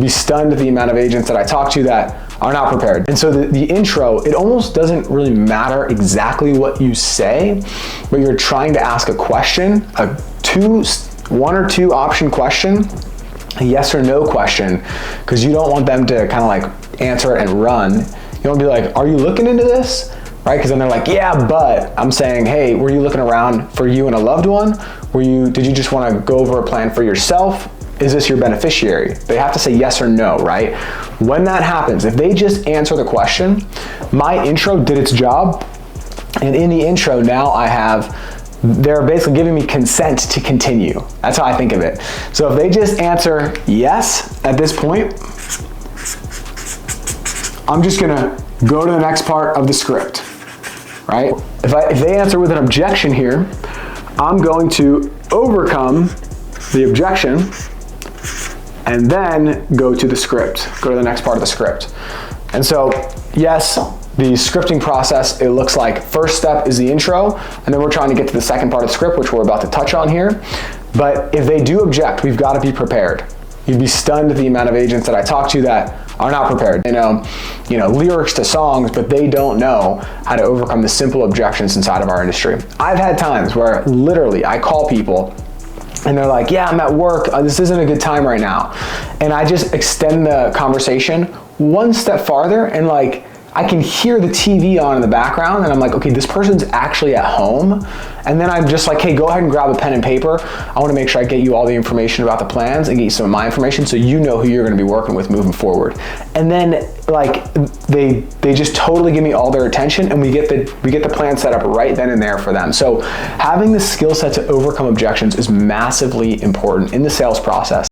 You'd be stunned at the amount of agents that I talk to that are not prepared. And so the intro, it almost doesn't really matter exactly what you say, but you're trying to ask a question, one or two option question, a yes or no question, because you don't want them to kind of like answer it and run. You want to be like, are you looking into this? Right? Because then they're like, yeah, but I'm saying, hey, were you looking around for you and a loved one? Did you just want to go over a plan for yourself? Is this your beneficiary? They have to say yes or no, right? When that happens, if they just answer the question, my intro did its job. And in the intro now they're basically giving me consent to continue. That's how I think of it. So if they just answer yes at this point, I'm just gonna go to the next part of the script, right? If they answer with an objection here, I'm going to overcome the objection and then go to the script, go to the next part of the script. And so, yes, the scripting process, it looks like first step is the intro, and then we're trying to get to the second part of the script, which we're about to touch on here. But if they do object, we've got to be prepared. You'd be stunned at the amount of agents that I talk to that are not prepared. They know, lyrics to songs, but they don't know how to overcome the simple objections inside of our industry. I've had times where literally I call people and they're like, yeah, I'm at work, this isn't a good time right now. And I just extend the conversation one step farther, and like, I can hear the TV on in the background, and I'm like, okay, this person's actually at home. And then I'm just like, hey, go ahead and grab a pen and paper. I wanna make sure I get you all the information about the plans and get you some of my information so you know who you're gonna be working with moving forward. And then like, they just totally give me all their attention, and we get the plan set up right then and there for them. So having the skill set to overcome objections is massively important in the sales process.